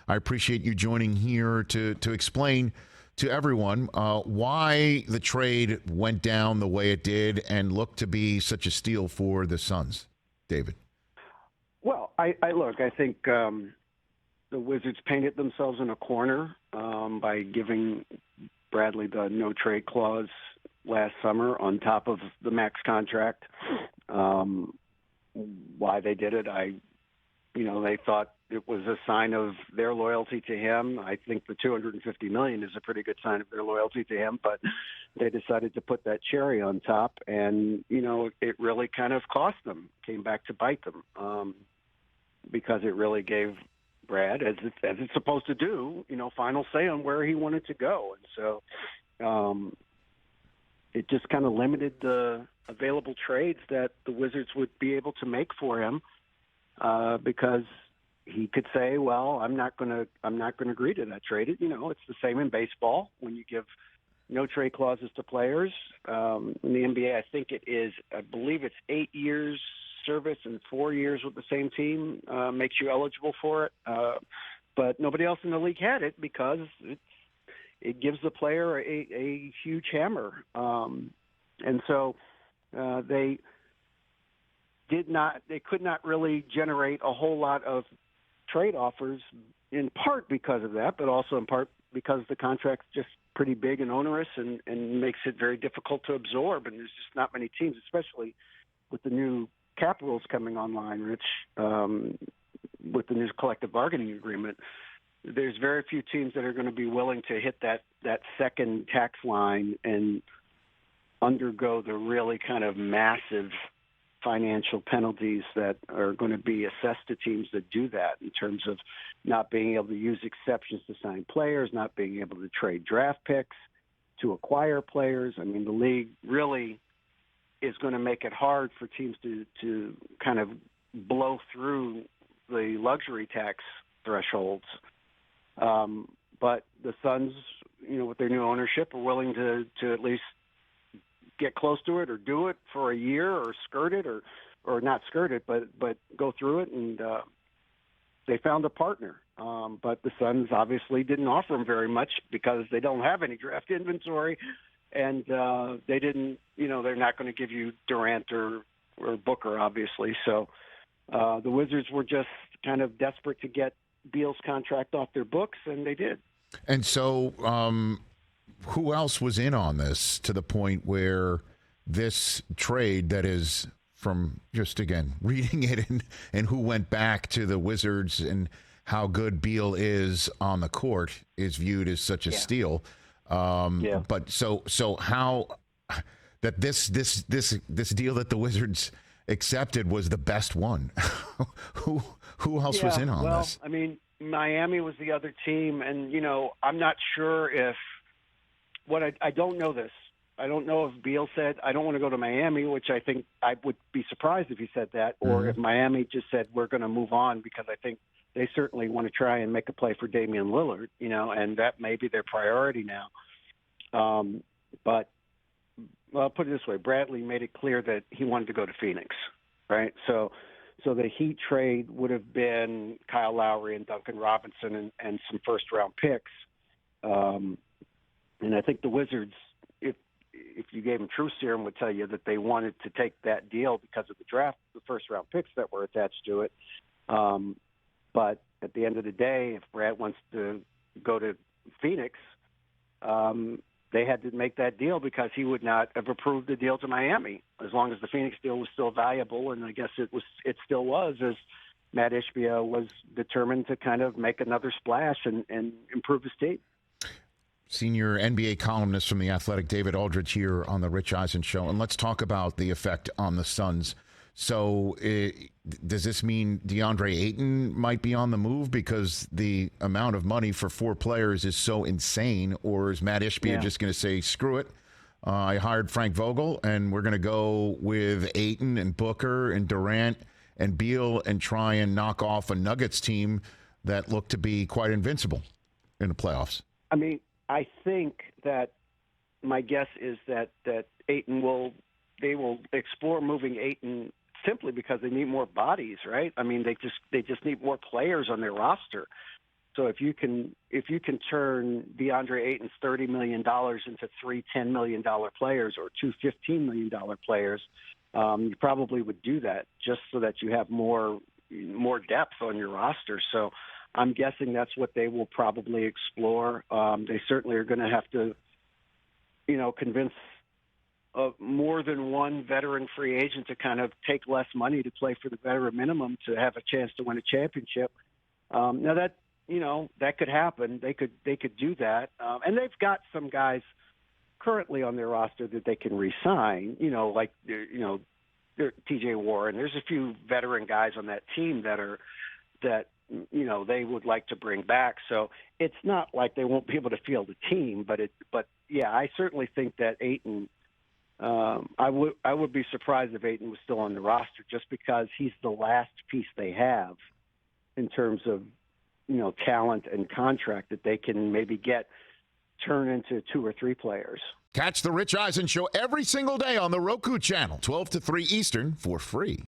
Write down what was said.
I appreciate you joining here to explain to everyone why the trade went down the way it did and looked to be such a steal for the Suns. David. Well, I think the Wizards painted themselves in a corner by giving Bradley the no trade clause last summer on top of the max contract. Why they did it, they thought it was a sign of their loyalty to him. I think the $250 million is a pretty good sign of their loyalty to him, but they decided to put that cherry on top, and it really kind of cost them. Came back to bite them because it really gave Brad, as it's supposed to do, final say on where he wanted to go, and so it just kind of limited the available trades that the Wizards would be able to make for him because he could say, "Well, I'm not going to agree to that trade." It's the same in baseball when you give no trade clauses to players. In the NBA, I believe it's 8 years service and 4 years with the same team makes you eligible for it. But nobody else in the league had it because it gives the player a huge hammer. And so they could not really generate a whole lot of trade offers, in part because of that, but also in part because the contract's just pretty big and onerous and makes it very difficult to absorb. And there's just not many teams, especially with the new cap rules coming online, Rich, with the new collective bargaining agreement. There's very few teams that are going to be willing to hit that second tax line and undergo the really kind of massive financial penalties that are going to be assessed to teams that do that, in terms of not being able to use exceptions to sign players, not being able to trade draft picks to acquire players. I mean, the league really is going to make it hard for teams to kind of blow through the luxury tax thresholds. But the Suns, with their new ownership, are willing to at least get close to it or do it for a year or skirt it or not skirt it, but go through it. And they found a partner. But the Suns obviously didn't offer them very much because they don't have any draft inventory. And they didn't, they're not going to give you Durant or Booker, obviously. So the Wizards were just kind of desperate to get Beal's contract off their books, and they did. And so who else was in on this to the point where this trade that is, from just, again, reading it and who went back to the Wizards and how good Beal is on the court is viewed as such a steal. But so how that this deal that the Wizards accepted was the best one? Who else was in on this? I mean, Miami was the other team, and I'm not sure if I don't know this. I don't know if Beal said, "I don't want to go to Miami," which I think I would be surprised if he said that, or if Miami just said, "We're going to move on," because I think they certainly want to try and make a play for Damian Lillard, and that may be their priority now. But I'll put it this way: Bradley made it clear that he wanted to go to Phoenix, right? So the Heat trade would have been Kyle Lowry and Duncan Robinson and some first-round picks. And I think the Wizards, if you gave them True Serum, would tell you that they wanted to take that deal because of the draft, the first-round picks that were attached to it. But at the end of the day, if Brad wants to go to Phoenix, they had to make that deal because he would not have approved the deal to Miami as long as the Phoenix deal was still valuable. And I guess it still was, as Matt Ishbia was determined to kind of make another splash and improve his team. Senior NBA columnist from The Athletic, David Aldridge, here on the Rich Eisen Show. And let's talk about the effect on the Suns. So does this mean DeAndre Ayton might be on the move because the amount of money for 4 players is so insane? Or is Matt Ishbia just going to say, screw it, I hired Frank Vogel, and we're going to go with Ayton and Booker and Durant and Beal and try and knock off a Nuggets team that looked to be quite invincible in the playoffs? I mean, I think that my guess is that Ayton they will explore moving Ayton simply because they need more bodies, right? I mean, they just need more players on their roster. So if you can turn DeAndre Ayton's $30 million into three $10 million players or two $15 million players, you probably would do that just so that you have more depth on your roster. So I'm guessing that's what they will probably explore. They certainly are going to have to, convince more than one veteran free agent to kind of take less money to play for the veteran minimum to have a chance to win a championship. Now that could happen. They could do that, and they've got some guys currently on their roster that they can re-sign. Like T.J. Warren. There's a few veteran guys on that team that they would like to bring back. So it's not like they won't be able to field a team, but yeah, I certainly think that Ayton. I would be surprised if Ayton was still on the roster just because he's the last piece they have in terms of talent and contract that they can maybe turn into two or three players. Catch the Rich Eisen Show every single day on the Roku channel, 12 to 3 Eastern, for free.